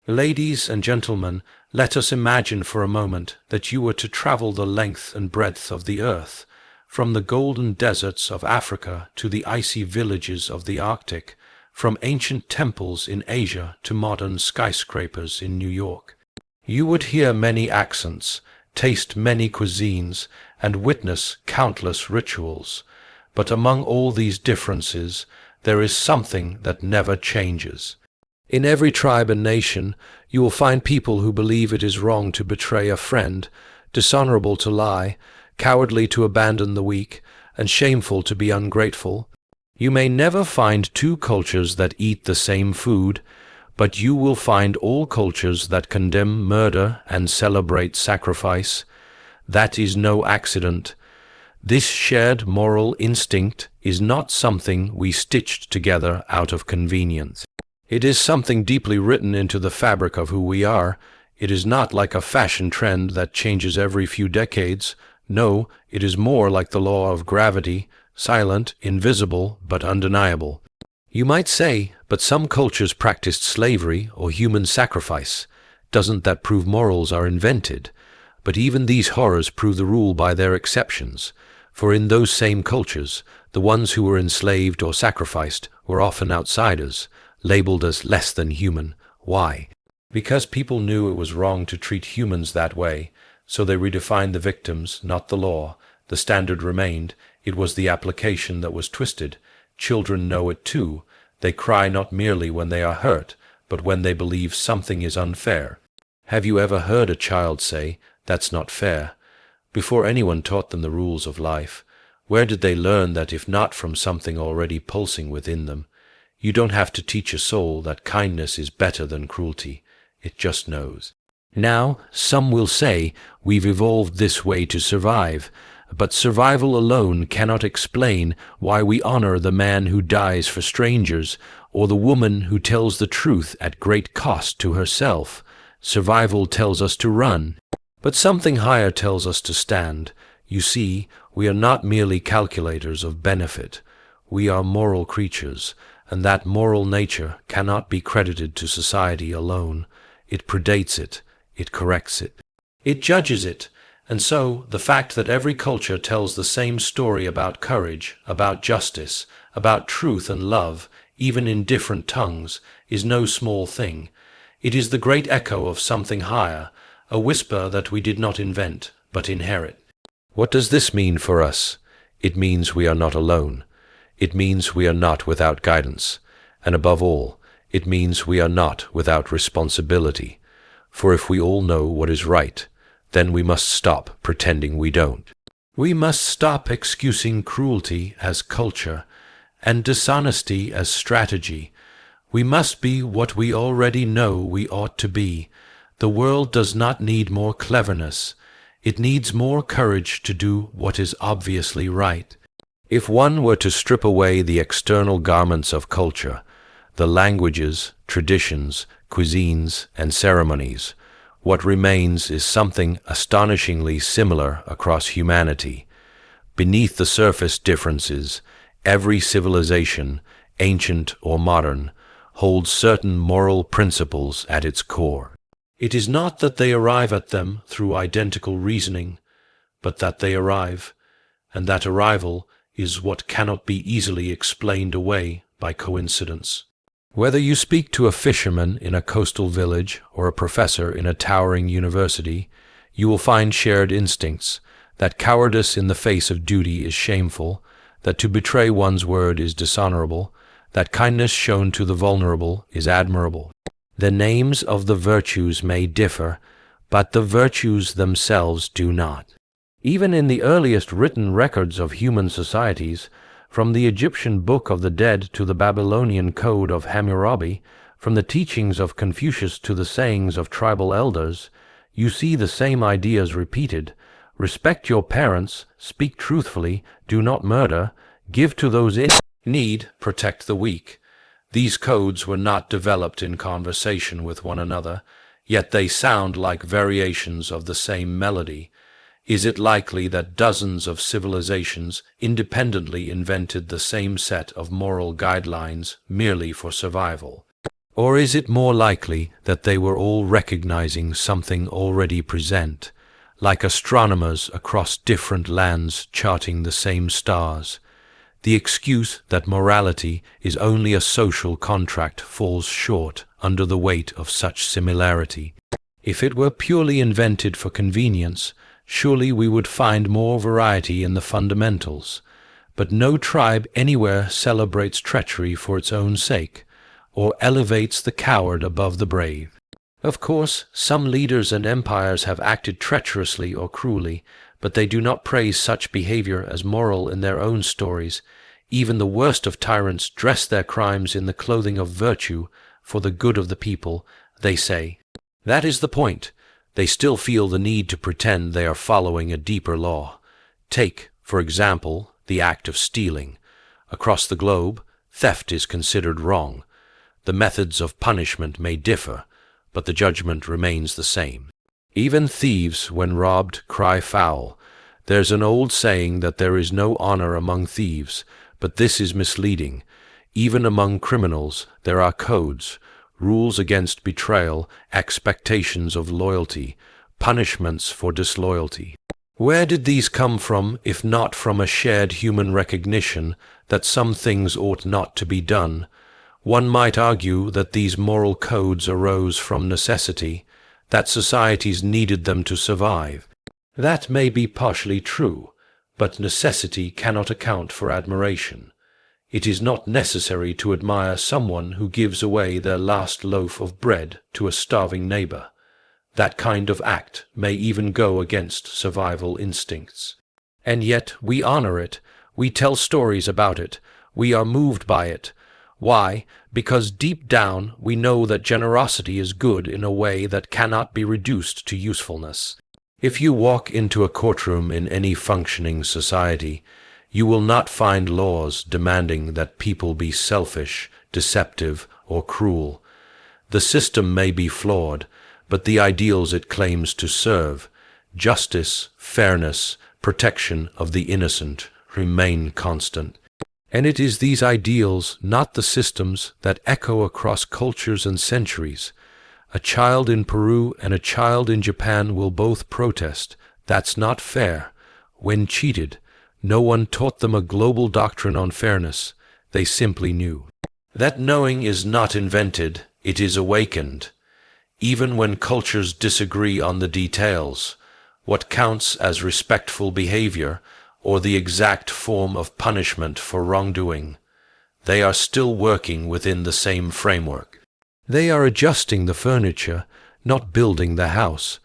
Ladies and gentlemen, let us imagine for a moment that you were to travel the length and breadth of the earth, from the golden deserts of Africa to the icy villages of the Arctic, from ancient temples in Asia to modern skyscrapers in New York. You would hear many accents, taste many cuisines, and witness countless rituals. But among all these differences, there is something that never changes. In every tribe and nation, you will find people who believe it is wrong to betray a friend, dishonorable to lie, cowardly to abandon the weak, and shameful to be ungrateful. You may never find two cultures that eat the same food, but you will find all cultures that condemn murder and celebrate sacrifice. That is no accident. This shared moral instinct is not something we stitched together out of convenience. It is something deeply written into the fabric of who we are. It is not like a fashion trend that changes every few decades. No, it is more like the law of gravity, silent, invisible, but undeniable. You might say, but some cultures practiced slavery or human sacrifice. Doesn't that prove morals are invented? But even these horrors prove the rule by their exceptions. For in those same cultures, the ones who were enslaved or sacrificed were often outsiders, labeled as less than human. Why? Because people knew it was wrong to treat humans that way, so they redefined the victims, not the law. The standard remained. It was the application that was twisted. Children know it too. They cry not merely when they are hurt, but when they believe something is unfair. Have you ever heard a child say, "That's not fair"? Before anyone taught them the rules of life, where did they learn that if not from something already pulsing within them? You don't have to teach a soul that kindness is better than cruelty. It just knows. Now, some will say, we've evolved this way to survive, but survival alone cannot explain why we honor the man who dies for strangers, or the woman who tells the truth at great cost to herself. Survival tells us to run, but something higher tells us to stand. You see, we are not merely calculators of benefit. We are moral creatures, and that moral nature cannot be credited to society alone. It predates it, it corrects it, it judges it. And so, the fact that every culture tells the same story about courage, about justice, about truth and love, even in different tongues, is no small thing. It is the great echo of something higher, a whisper that we did not invent, but inherit. What does this mean for us? It means we are not alone. It means we are not without guidance. And above all, it means we are not without responsibility. For if we all know what is right, then we must stop pretending we don't. We must stop excusing cruelty as culture and dishonesty as strategy. We must be what we already know we ought to be. The world does not need more cleverness. It needs more courage to do what is obviously right. If one were to strip away the external garments of culture, the languages, traditions, cuisines, and ceremonies, what remains is something astonishingly similar across humanity. Beneath the surface differences, every civilization, ancient or modern, holds certain moral principles at its core. It is not that they arrive at them through identical reasoning, but that they arrive, and that arrival is what cannot be easily explained away by coincidence. Whether you speak to a fisherman in a coastal village or a professor in a towering university, you will find shared instincts, that cowardice in the face of duty is shameful, that to betray one's word is dishonorable, that kindness shown to the vulnerable is admirable. The names of the virtues may differ, but the virtues themselves do not. Even in the earliest written records of human societies, from the Egyptian Book of the Dead to the Babylonian Code of Hammurabi, from the teachings of Confucius to the sayings of tribal elders, you see the same ideas repeated. Respect your parents, speak truthfully, do not murder, give to those in need, protect the weak. These codes were not developed in conversation with one another, yet they sound like variations of the same melody. Is it likely that dozens of civilizations independently invented the same set of moral guidelines merely for survival? Or is it more likely that they were all recognizing something already present, like astronomers across different lands charting the same stars? The excuse that morality is only a social contract falls short under the weight of such similarity. If it were purely invented for convenience, surely we would find more variety in the fundamentals. But no tribe anywhere celebrates treachery for its own sake, or elevates the coward above the brave. Of course, some leaders and empires have acted treacherously or cruelly, but they do not praise such behavior as moral in their own stories. Even the worst of tyrants dress their crimes in the clothing of virtue for the good of the people, they say. That is the point. They still feel the need to pretend they are following a deeper law. Take, for example, the act of stealing. Across the globe, theft is considered wrong. The methods of punishment may differ, but the judgment remains the same. Even thieves, when robbed, cry foul. There's an old saying that there is no honor among thieves, but this is misleading. Even among criminals, there are codes, rules against betrayal, expectations of loyalty, punishments for disloyalty. Where did these come from, if not from a shared human recognition that some things ought not to be done? One might argue that these moral codes arose from necessity, that societies needed them to survive. That may be partially true, but necessity cannot account for admiration. It is not necessary to admire someone who gives away their last loaf of bread to a starving neighbor. That kind of act may even go against survival instincts. And yet we honor it, we tell stories about it, we are moved by it. Why? Because deep down we know that generosity is good in a way that cannot be reduced to usefulness. If you walk into a courtroom in any functioning society, you will not find laws demanding that people be selfish, deceptive, or cruel. The system may be flawed, but the ideals it claims to serve, justice, fairness, protection of the innocent, remain constant. And it is these ideals, not the systems, that echo across cultures and centuries. A child in Peru and a child in Japan will both protest. That's not fair. When cheated, no one taught them a global doctrine on fairness. They simply knew. That knowing is not invented, it is awakened. Even when cultures disagree on the details, what counts as respectful behavior, or the exact form of punishment for wrongdoing, they are still working within the same framework. They are adjusting the furniture, not building the house.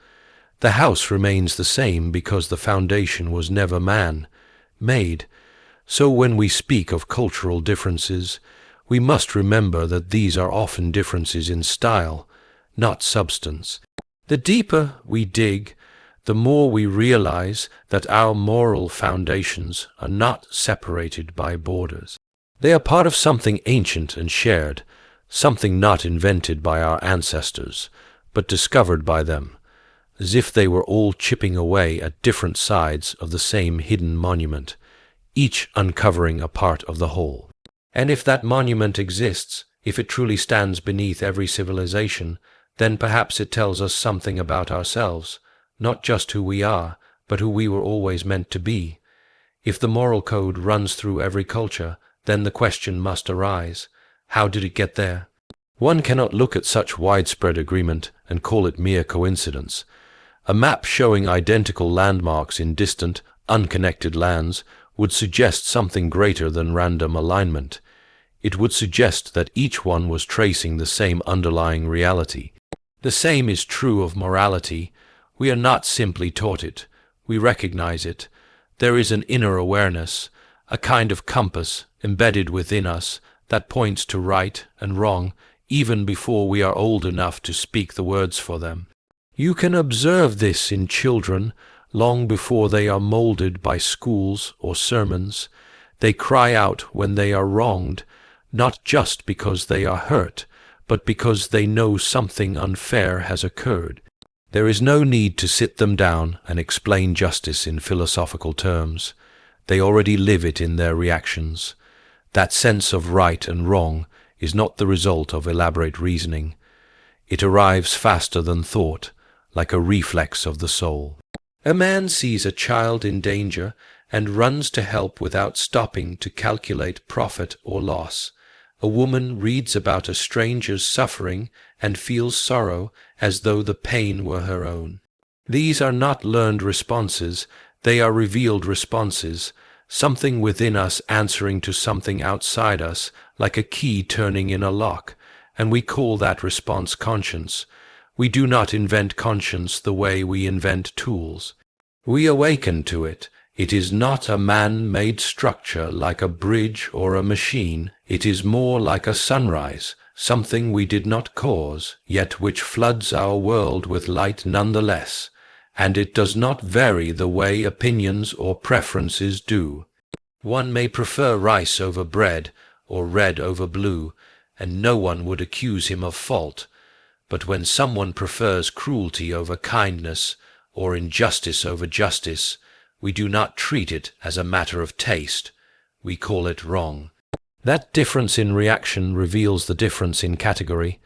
The house remains the same because the foundation was never man-made. So when we speak of cultural differences, we must remember that these are often differences in style, not substance. The deeper we dig, the more we realize that our moral foundations are not separated by borders. They are part of something ancient and shared, something not invented by our ancestors, but discovered by them, as if they were all chipping away at different sides of the same hidden monument, each uncovering a part of the whole. And if that monument exists, if it truly stands beneath every civilization, then perhaps it tells us something about ourselves, not just who we are, but who we were always meant to be. If the moral code runs through every culture, then the question must arise, how did it get there? One cannot look at such widespread agreement and call it mere coincidence. A map showing identical landmarks in distant, unconnected lands would suggest something greater than random alignment. It would suggest that each one was tracing the same underlying reality. The same is true of morality. We are not simply taught it, we recognize it. There is an inner awareness, a kind of compass embedded within us that points to right and wrong even before we are old enough to speak the words for them. You can observe this in children long before they are molded by schools or sermons. They cry out when they are wronged, not just because they are hurt, but because they know something unfair has occurred. There is no need to sit them down and explain justice in philosophical terms. They already live it in their reactions. That sense of right and wrong is not the result of elaborate reasoning. It arrives faster than thought, like a reflex of the soul. A man sees a child in danger and runs to help without stopping to calculate profit or loss. A woman reads about a stranger's suffering and feels sorrow as though the pain were her own. These are not learned responses, they are revealed responses, something within us answering to something outside us, like a key turning in a lock, and we call that response conscience. We do not invent conscience the way we invent tools. We awaken to it. It is not a man-made structure like a bridge or a machine. It is more like a sunrise, something we did not cause, yet which floods our world with light nonetheless, and it does not vary the way opinions or preferences do. One may prefer rice over bread, or red over blue, and no one would accuse him of fault. But when someone prefers cruelty over kindness, or injustice over justice, we do not treat it as a matter of taste. We call it wrong. That difference in reaction reveals the difference in category.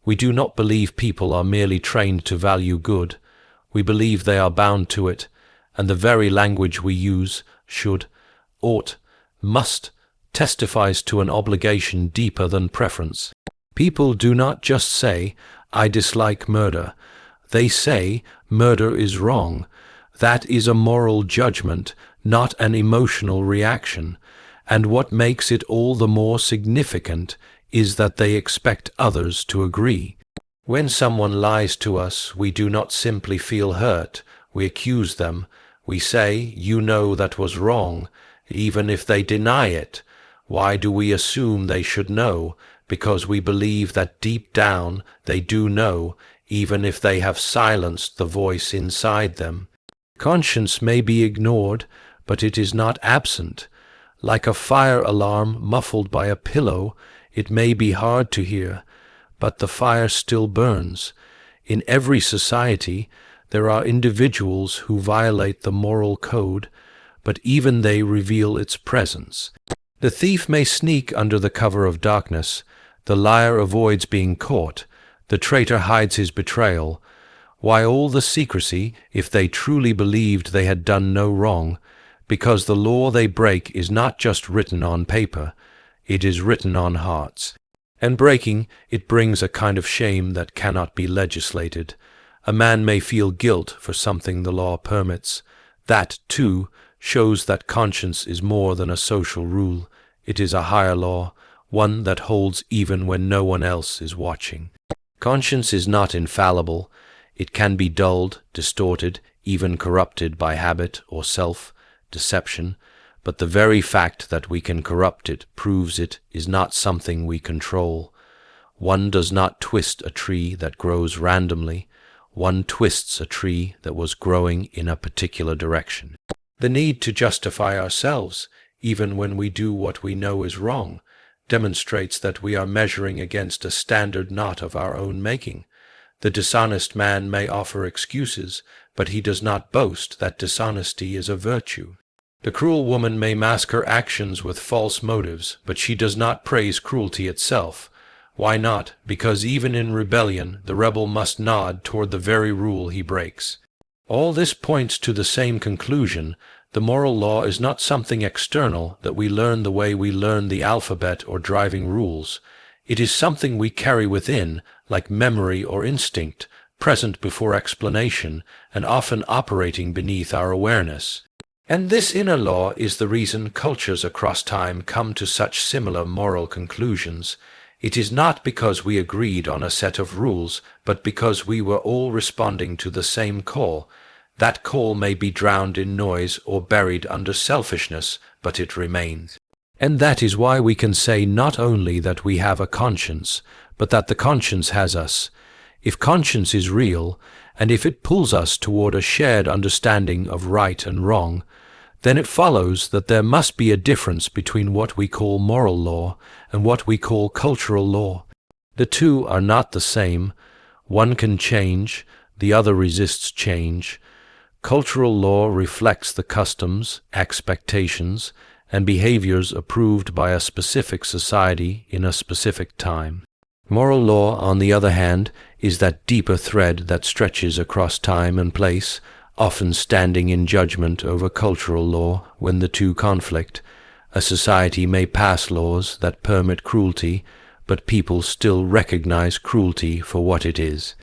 We do not believe people are merely trained to value good. We believe they are bound to it, and the very language we use, should, ought, must, testifies to an obligation deeper than preference. People do not just say, "I dislike murder." They say, "Murder is wrong." That is a moral judgment, not an emotional reaction. And what makes it all the more significant is that they expect others to agree. When someone lies to us, we do not simply feel hurt. We accuse them. We say, "You know that was wrong," even if they deny it. Why do we assume they should know? Because we believe that deep down they do know, even if they have silenced the voice inside them. Conscience may be ignored, but it is not absent. Like a fire alarm muffled by a pillow, it may be hard to hear, but the fire still burns. In every society, there are individuals who violate the moral code, but even they reveal its presence. The thief may sneak under the cover of darkness. The liar avoids being caught. The traitor hides his betrayal. Why all the secrecy if they truly believed they had done no wrong? Because the law they break is not just written on paper, it is written on hearts. And breaking it brings a kind of shame that cannot be legislated. A man may feel guilt for something the law permits. That, too, shows that conscience is more than a social rule. It is a higher law, one that holds even when no one else is watching. Conscience is not infallible. It can be dulled, distorted, even corrupted by habit or self-deception, but the very fact that we can corrupt it proves it is not something we control. One does not twist a tree that grows randomly. One twists a tree that was growing in a particular direction. The need to justify ourselves, even when we do what we know is wrong, demonstrates that we are measuring against a standard not of our own making. The dishonest man may offer excuses, but he does not boast that dishonesty is a virtue. The cruel woman may mask her actions with false motives, but she does not praise cruelty itself. Why not? Because even in rebellion, the rebel must nod toward the very rule he breaks. All this points to the same conclusion. The moral law is not something external that we learn the way we learn the alphabet or driving rules. It is something we carry within, like memory or instinct, present before explanation, and often operating beneath our awareness. And this inner law is the reason cultures across time come to such similar moral conclusions. It is not because we agreed on a set of rules, but because we were all responding to the same call. That call may be drowned in noise or buried under selfishness, but it remains. And that is why we can say not only that we have a conscience, but that the conscience has us. If conscience is real, and if it pulls us toward a shared understanding of right and wrong, then it follows that there must be a difference between what we call moral law and what we call cultural law. The two are not the same. One can change, the other resists change. Cultural law reflects the customs, expectations, and behaviors approved by a specific society in a specific time. Moral law, on the other hand, is that deeper thread that stretches across time and place, often standing in judgment over cultural law when the two conflict. A society may pass laws that permit cruelty, but people still recognize cruelty for what it is.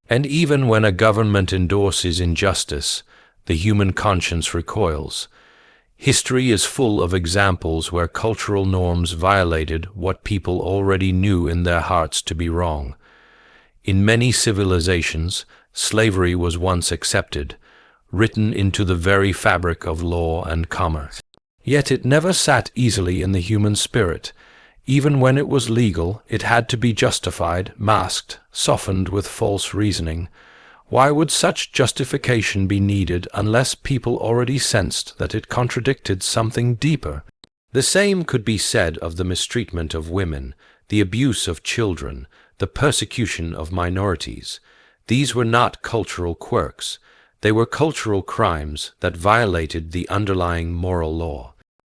And even when a government endorses injustice, the human conscience recoils. History is full of examples where cultural norms violated what people already knew in their hearts to be wrong. In many civilizations, slavery was once accepted, written into the very fabric of law and commerce. Yet it never sat easily in the human spirit. Even when it was legal, it had to be justified, masked, softened with false reasoning. Why would such justification be needed unless people already sensed that it contradicted something deeper? The same could be said of the mistreatment of women, the abuse of children, the persecution of minorities. These were not cultural quirks. They were cultural crimes that violated the underlying moral law.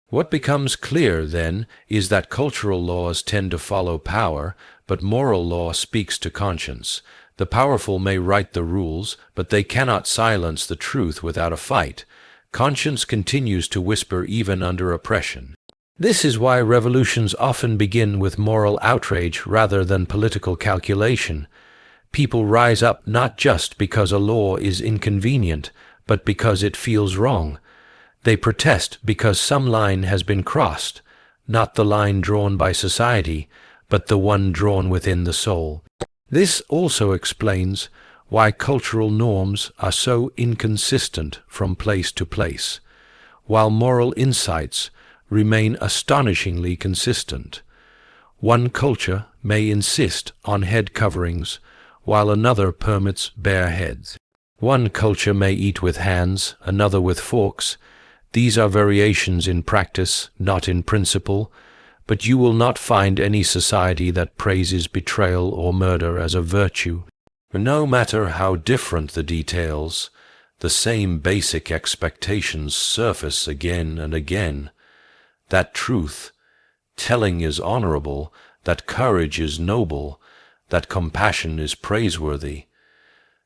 What becomes clear, then, is that cultural laws tend to follow power, but moral law speaks to conscience. The powerful may write the rules, but they cannot silence the truth without a fight. Conscience continues to whisper even under oppression. This is why revolutions often begin with moral outrage rather than political calculation. People rise up not just because a law is inconvenient, but because it feels wrong. They protest because some line has been crossed, not the line drawn by society, but the one drawn within the soul. This also explains why cultural norms are so inconsistent from place to place, while moral insights remain astonishingly consistent. One culture may insist on head coverings, while another permits bare heads. One culture may eat with hands, another with forks. These are variations in practice, not in principle, but you will not find any society that praises betrayal or murder as a virtue. No matter how different the details, the same basic expectations surface again and again. That truth, telling is honorable, that courage is noble, that compassion is praiseworthy.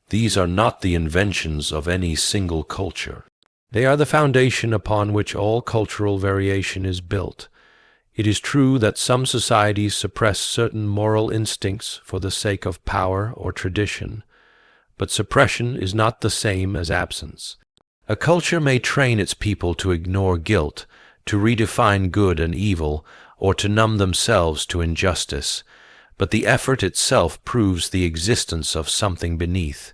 These are not the inventions of any single culture. They are the foundation upon which all cultural variation is built. It is true that some societies suppress certain moral instincts for the sake of power or tradition, but suppression is not the same as absence. A culture may train its people to ignore guilt, to redefine good and evil, or to numb themselves to injustice, but the effort itself proves the existence of something beneath.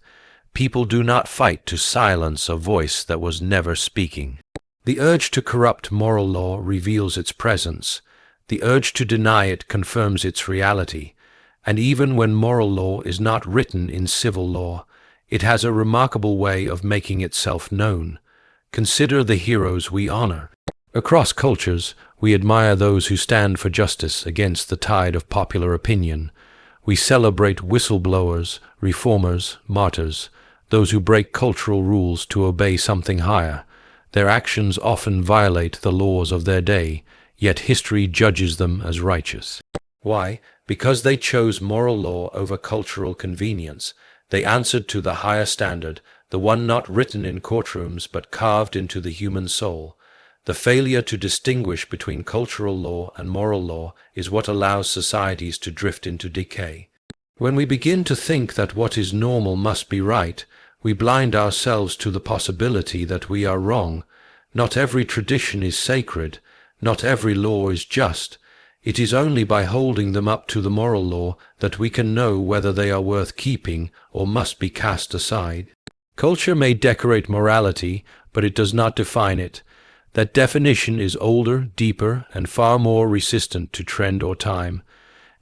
People do not fight to silence a voice that was never speaking. The urge to corrupt moral law reveals its presence. The urge to deny it confirms its reality. And even when moral law is not written in civil law, it has a remarkable way of making itself known. Consider the heroes we honor. Across cultures, we admire those who stand for justice against the tide of popular opinion. We celebrate whistleblowers, reformers, martyrs, those who break cultural rules to obey something higher. Their actions often violate the laws of their day, yet history judges them as righteous. Why? Because they chose moral law over cultural convenience. They answered to the higher standard, the one not written in courtrooms but carved into the human soul. The failure to distinguish between cultural law and moral law is what allows societies to drift into decay. When we begin to think that what is normal must be right, we blind ourselves to the possibility that we are wrong. Not every tradition is sacred. Not every law is just. It is only by holding them up to the moral law that we can know whether they are worth keeping or must be cast aside. Culture may decorate morality, but it does not define it. That definition is older, deeper, and far more resistant to trend or time.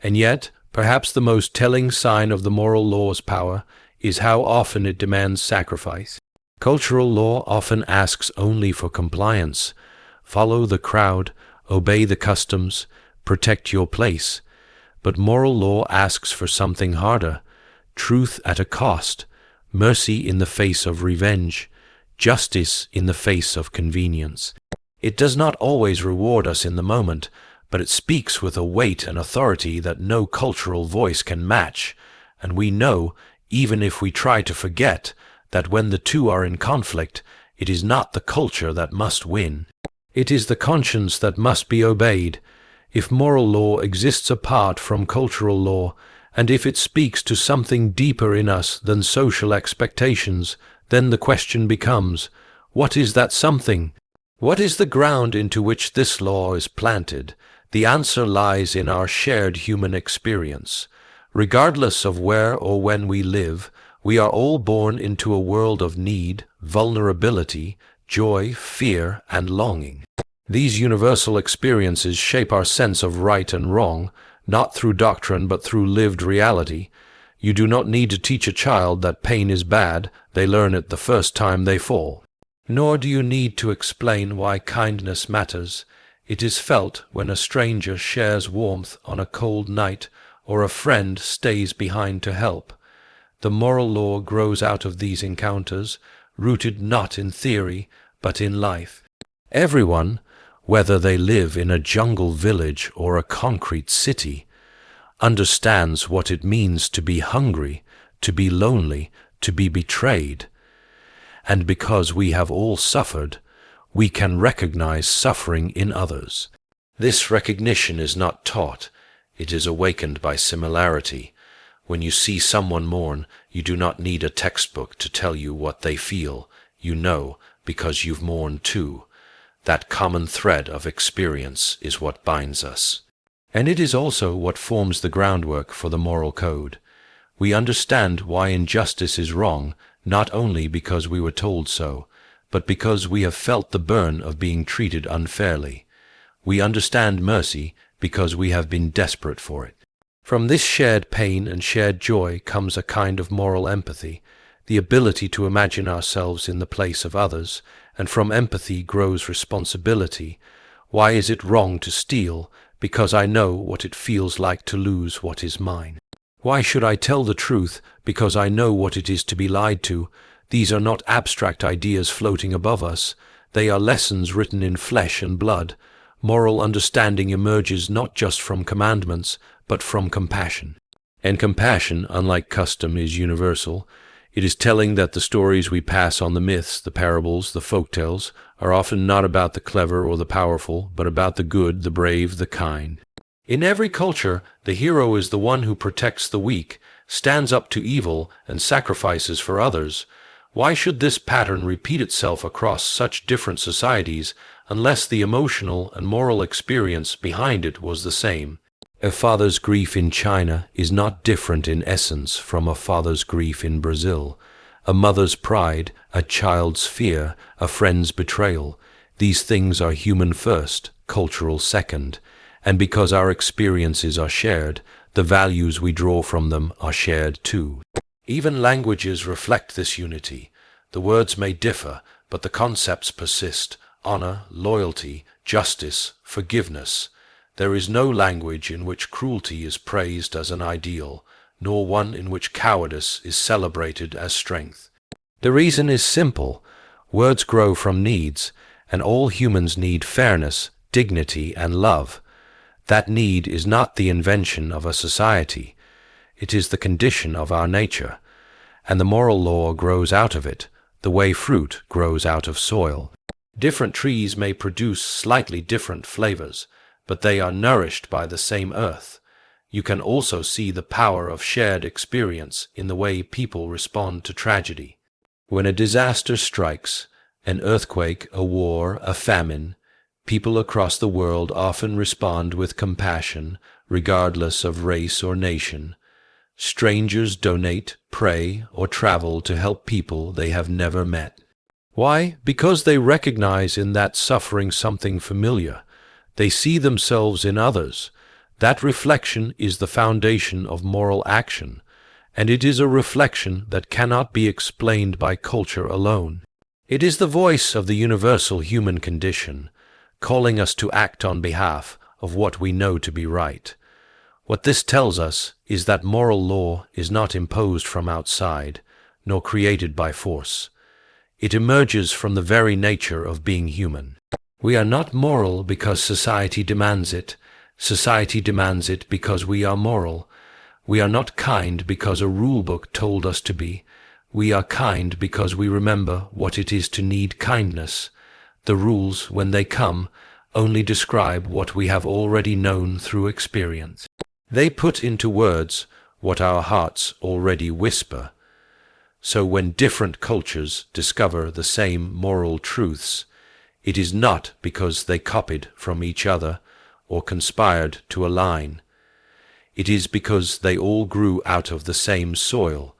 And yet, perhaps the most telling sign of the moral law's power is how often it demands sacrifice. Cultural law often asks only for compliance. Follow the crowd, obey the customs, protect your place. But moral law asks for something harder, truth at a cost, mercy in the face of revenge, justice in the face of convenience. It does not always reward us in the moment, but it speaks with a weight and authority that no cultural voice can match, and we know, even if we try to forget, that when the two are in conflict, it is not the culture that must win. It is the conscience that must be obeyed. If moral law exists apart from cultural law, and if it speaks to something deeper in us than social expectations, then the question becomes, what is that something? What is the ground into which this law is planted? The answer lies in our shared human experience. Regardless of where or when we live, we are all born into a world of need, vulnerability, joy, fear, and longing. These universal experiences shape our sense of right and wrong, not through doctrine but through lived reality. You do not need to teach a child that pain is bad, they learn it the first time they fall. Nor do you need to explain why kindness matters. It is felt when a stranger shares warmth on a cold night or a friend stays behind to help. The moral law grows out of these encounters, rooted not in theory, but in life. Everyone, whether they live in a jungle village or a concrete city, understands what it means to be hungry, to be lonely, to be betrayed. And because we have all suffered, we can recognize suffering in others. This recognition is not taught, it is awakened by similarity. When you see someone mourn, you do not need a textbook to tell you what they feel. You know, because you've mourned too. That common thread of experience is what binds us. And it is also what forms the groundwork for the moral code. We understand why injustice is wrong, not only because we were told so, but because we have felt the burn of being treated unfairly. We understand mercy because we have been desperate for it. From this shared pain and shared joy comes a kind of moral empathy, the ability to imagine ourselves in the place of others, and from empathy grows responsibility. Why is it wrong to steal? Because I know what it feels like to lose what is mine. Why should I tell the truth? Because I know what it is to be lied to. These are not abstract ideas floating above us. They are lessons written in flesh and blood. Moral understanding emerges not just from commandments, but from compassion. And compassion, unlike custom, is universal. It is telling that the stories we pass on, the myths, the parables, the folktales, are often not about the clever or the powerful, but about the good, the brave, the kind. In every culture, the hero is the one who protects the weak, stands up to evil, and sacrifices for others. Why should this pattern repeat itself across such different societies unless the emotional and moral experience behind it was the same? A father's grief in China is not different in essence from a father's grief in Brazil. A mother's pride, a child's fear, a friend's betrayal. These things are human first, cultural second. And because our experiences are shared, the values we draw from them are shared too. Even languages reflect this unity. The words may differ, but the concepts persist: honor, loyalty, justice, forgiveness. There is no language in which cruelty is praised as an ideal, nor one in which cowardice is celebrated as strength. The reason is simple. Words grow from needs, and all humans need fairness, dignity, and love. That need is not the invention of a society. It is the condition of our nature, and the moral law grows out of it, the way fruit grows out of soil. Different trees may produce slightly different flavors, but they are nourished by the same earth. You can also see the power of shared experience in the way people respond to tragedy. When a disaster strikes, an earthquake, a war, a famine, people across the world often respond with compassion, regardless of race or nation. Strangers donate, pray, or travel to help people they have never met. Why? Because they recognize in that suffering something familiar. They see themselves in others. That reflection is the foundation of moral action, and it is a reflection that cannot be explained by culture alone. It is the voice of the universal human condition, calling us to act on behalf of what we know to be right. What this tells us is that moral law is not imposed from outside, nor created by force. It emerges from the very nature of being human. We are not moral because society demands it. Society demands it because we are moral. We are not kind because a rule book told us to be. We are kind because we remember what it is to need kindness. The rules, when they come, only describe what we have already known through experience. They put into words what our hearts already whisper. So when different cultures discover the same moral truths, it is not because they copied from each other or conspired to align. It is because they all grew out of the same soil,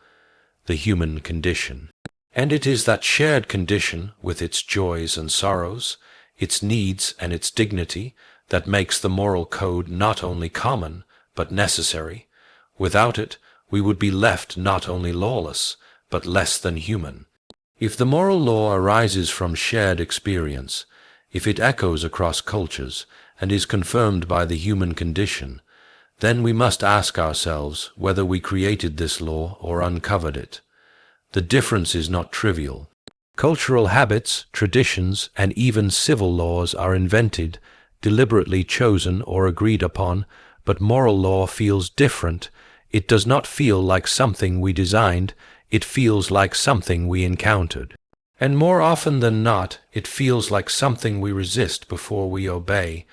the human condition. And it is that shared condition, with its joys and sorrows, its needs and its dignity, that makes the moral code not only common, but necessary. Without it, we would be left not only lawless, but less than human. If the moral law arises from shared experience, if it echoes across cultures, and is confirmed by the human condition, then we must ask ourselves whether we created this law or uncovered it. The difference is not trivial. Cultural habits, traditions, and even civil laws are invented, deliberately chosen or agreed upon, but moral law feels different. It does not feel like something we designed, it feels like something we encountered. And more often than not, it feels like something we resist before we obey.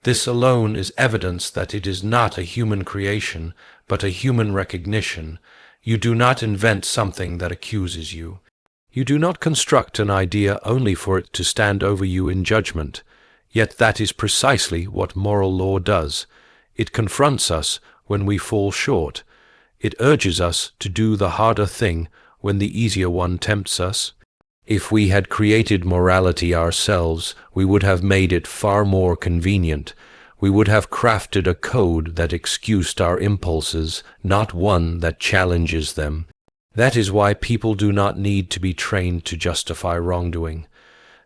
This alone is evidence that it is not a human creation, but a human recognition. You do not invent something that accuses you. You do not construct an idea only for it to stand over you in judgment. Yet that is precisely what moral law does. It confronts us when we fall short. It urges us to do the harder thing when the easier one tempts us. If we had created morality ourselves, we would have made it far more convenient. We would have crafted a code that excused our impulses, not one that challenges them. That is why people do not need to be trained to justify wrongdoing.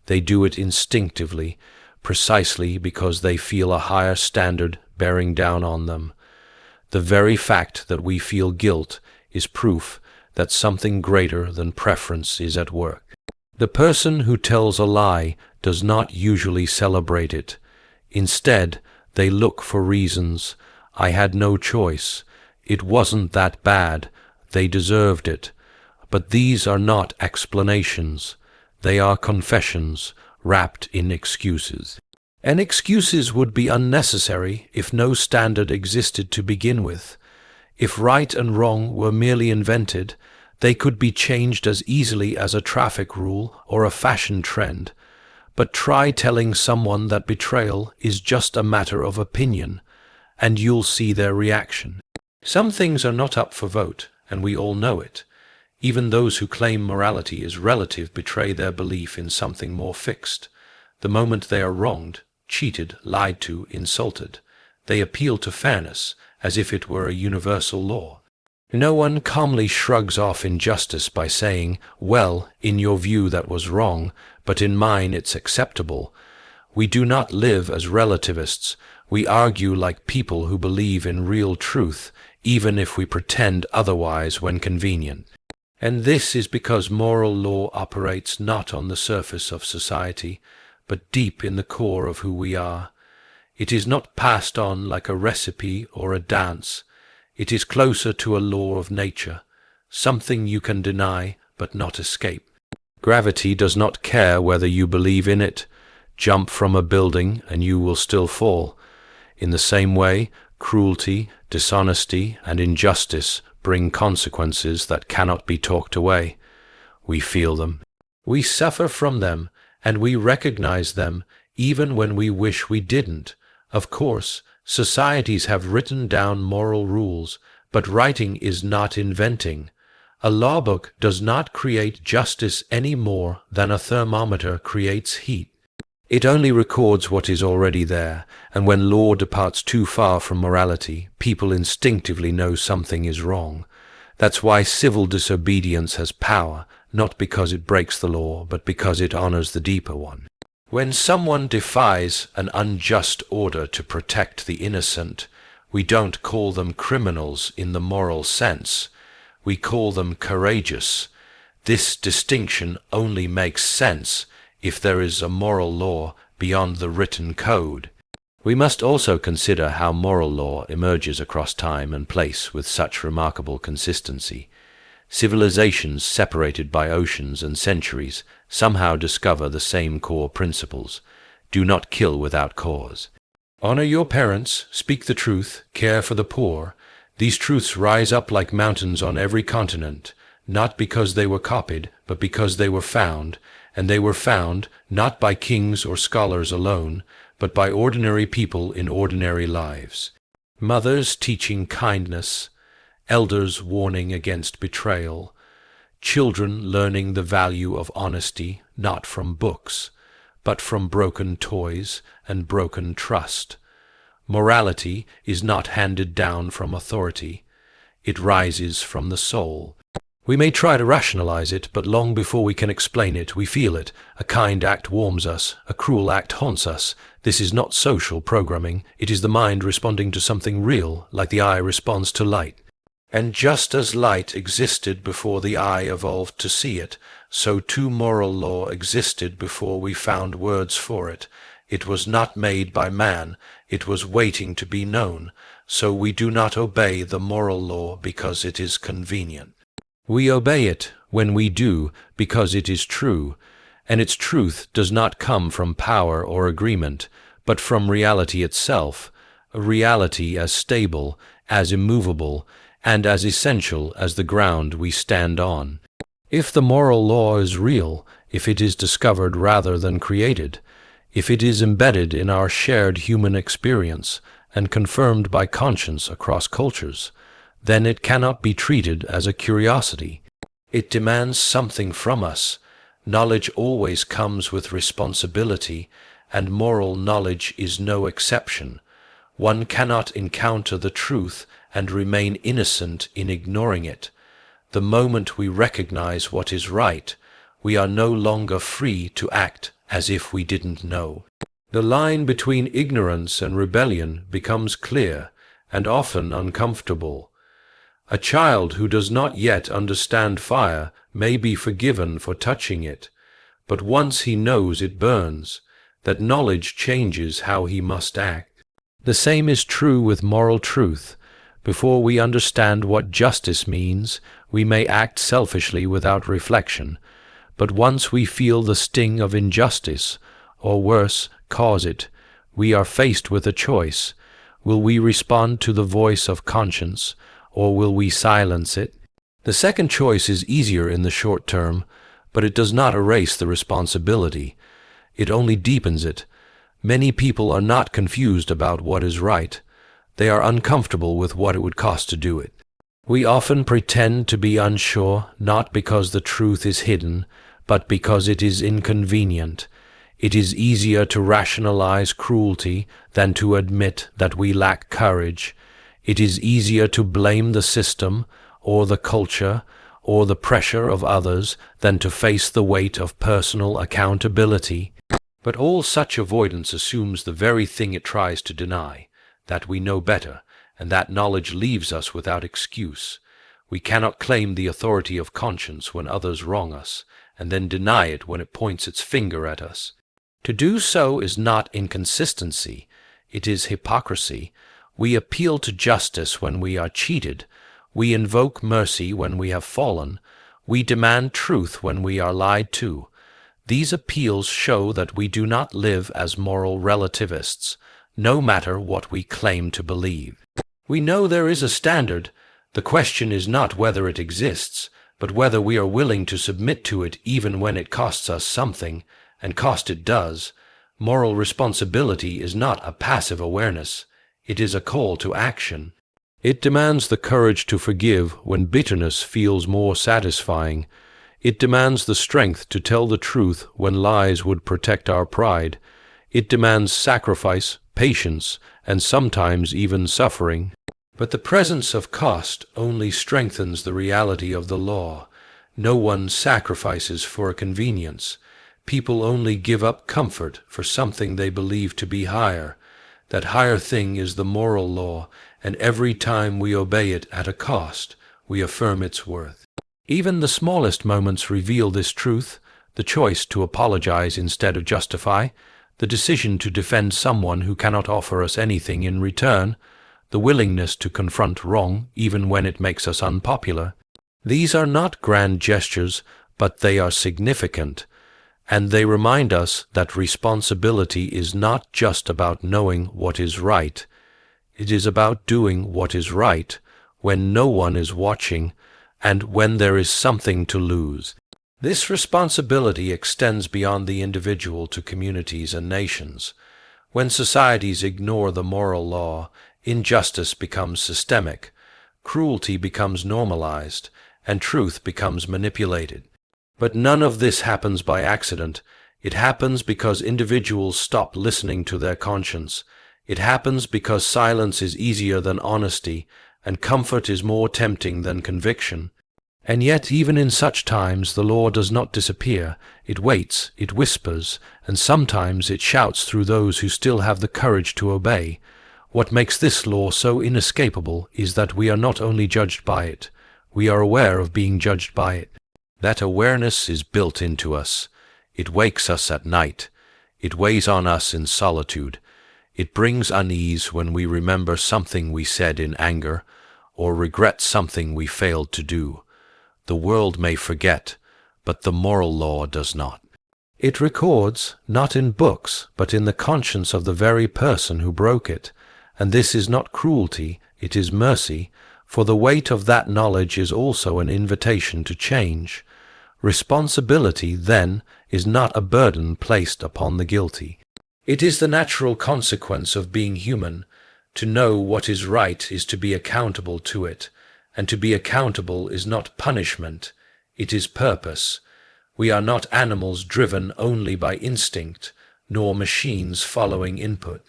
They do it instinctively, precisely because they feel a higher standard bearing down on them. The very fact that we feel guilt is proof that something greater than preference is at work. The person who tells a lie does not usually celebrate it. Instead, they look for reasons. I had no choice. It wasn't that bad. They deserved it. But these are not explanations. They are confessions wrapped in excuses. And excuses would be unnecessary if no standard existed to begin with. If right and wrong were merely invented, they could be changed as easily as a traffic rule or a fashion trend. But try telling someone that betrayal is just a matter of opinion, and you'll see their reaction. Some things are not up for vote, and we all know it. Even those who claim morality is relative betray their belief in something more fixed. The moment they are wronged, cheated, lied to, insulted, they appeal to fairness as if it were a universal law. No one calmly shrugs off injustice by saying, well, in your view that was wrong, but in mine it's acceptable. We do not live as relativists. We argue like people who believe in real truth, even if we pretend otherwise when convenient. And this is because moral law operates not on the surface of society, but deep in the core of who we are. It is not passed on like a recipe or a dance. It is closer to a law of nature, something you can deny but not escape. Gravity does not care whether you believe in it. Jump from a building and you will still fall. In the same way, cruelty, dishonesty, and injustice bring consequences that cannot be talked away. We feel them. We suffer from them, and we recognize them even when we wish we didn't. Of course, societies have written down moral rules, but writing is not inventing. A law book does not create justice any more than a thermometer creates heat. It only records what is already there, and when law departs too far from morality, people instinctively know something is wrong. That's why civil disobedience has power, not because it breaks the law, but because it honors the deeper one. When someone defies an unjust order to protect the innocent, we don't call them criminals in the moral sense. We call them courageous. This distinction only makes sense if there is a moral law beyond the written code. We must also consider how moral law emerges across time and place with such remarkable consistency. Civilizations separated by oceans and centuries somehow discover the same core principles. Do not kill without cause. Honor your parents, speak the truth, care for the poor. These truths rise up like mountains on every continent, not because they were copied, but because they were found, and they were found not by kings or scholars alone, but by ordinary people in ordinary lives. Mothers teaching kindness, elders warning against betrayal, children learning the value of honesty not from books, but from broken toys and broken trust. Morality is not handed down from authority. It rises from the soul. We may try to rationalize it, but long before we can explain it, we feel it. A kind act warms us, a cruel act haunts us. This is not social programming. It is the mind responding to something real, like the eye responds to light. And just as light existed before the eye evolved to see it, so too moral law existed before we found words for it. It was not made by man, it was waiting to be known, so we do not obey the moral law because it is convenient. We obey it when we do because it is true, and its truth does not come from power or agreement, but from reality itself, a reality as stable, as immovable, and as essential as the ground we stand on. If the moral law is real, if it is discovered rather than created, if it is embedded in our shared human experience and confirmed by conscience across cultures, then it cannot be treated as a curiosity. It demands something from us. Knowledge always comes with responsibility, and moral knowledge is no exception. One cannot encounter the truth and remain innocent in ignoring it. The moment we recognize what is right, we are no longer free to act as if we didn't know. The line between ignorance and rebellion becomes clear and often uncomfortable. A child who does not yet understand fire may be forgiven for touching it, but once he knows it burns, that knowledge changes how he must act. The same is true with moral truth. Before we understand what justice means, we may act selfishly without reflection, but once we feel the sting of injustice, or worse, cause it, we are faced with a choice. Will we respond to the voice of conscience, or will we silence it? The second choice is easier in the short term, but it does not erase the responsibility. It only deepens it. Many people are not confused about what is right. They are uncomfortable with what it would cost to do it. We often pretend to be unsure, not because the truth is hidden, but because it is inconvenient. It is easier to rationalize cruelty than to admit that we lack courage. It is easier to blame the system, or the culture, or the pressure of others than to face the weight of personal accountability. But all such avoidance assumes the very thing it tries to deny, that we know better, and that knowledge leaves us without excuse. We cannot claim the authority of conscience when others wrong us, and then deny it when it points its finger at us. To do so is not inconsistency, it is hypocrisy. We appeal to justice when we are cheated. We invoke mercy when we have fallen. We demand truth when we are lied to. These appeals show that we do not live as moral relativists, no matter what we claim to believe. We know there is a standard. The question is not whether it exists, but whether we are willing to submit to it even when it costs us something, and cost it does. Moral responsibility is not a passive awareness. It is a call to action. It demands the courage to forgive when bitterness feels more satisfying. It demands the strength to tell the truth when lies would protect our pride. It demands sacrifice, patience, and sometimes even suffering. But the presence of cost only strengthens the reality of the law. No one sacrifices for a convenience. People only give up comfort for something they believe to be higher. That higher thing is the moral law, and every time we obey it at a cost, we affirm its worth. Even the smallest moments reveal this truth: the choice to apologize instead of justify, the decision to defend someone who cannot offer us anything in return, the willingness to confront wrong even when it makes us unpopular. These are not grand gestures, but they are significant, and they remind us that responsibility is not just about knowing what is right. It is about doing what is right when no one is watching and when there is something to lose. This responsibility extends beyond the individual to communities and nations. When societies ignore the moral law, injustice becomes systemic, cruelty becomes normalized, and truth becomes manipulated. But none of this happens by accident. It happens because individuals stop listening to their conscience. It happens because silence is easier than honesty, and comfort is more tempting than conviction. And yet, even in such times, the law does not disappear. It waits, it whispers, and sometimes it shouts through those who still have the courage to obey. What makes this law so inescapable is that we are not only judged by it, we are aware of being judged by it. That awareness is built into us. It wakes us at night. It weighs on us in solitude. It brings unease when we remember something we said in anger, or regret something we failed to do. The world may forget, but the moral law does not. It records, not in books, but in the conscience of the very person who broke it. And this is not cruelty, it is mercy, for the weight of that knowledge is also an invitation to change. Responsibility, then, is not a burden placed upon the guilty. It is the natural consequence of being human. To know what is right is to be accountable to it, and to be accountable is not punishment, it is purpose. We are not animals driven only by instinct, nor machines following input.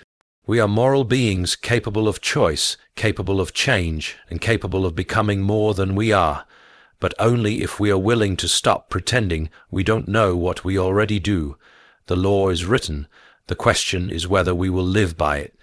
We are moral beings capable of choice, capable of change, and capable of becoming more than we are, but only if we are willing to stop pretending we don't know what we already do. The law is written. The question is whether we will live by it.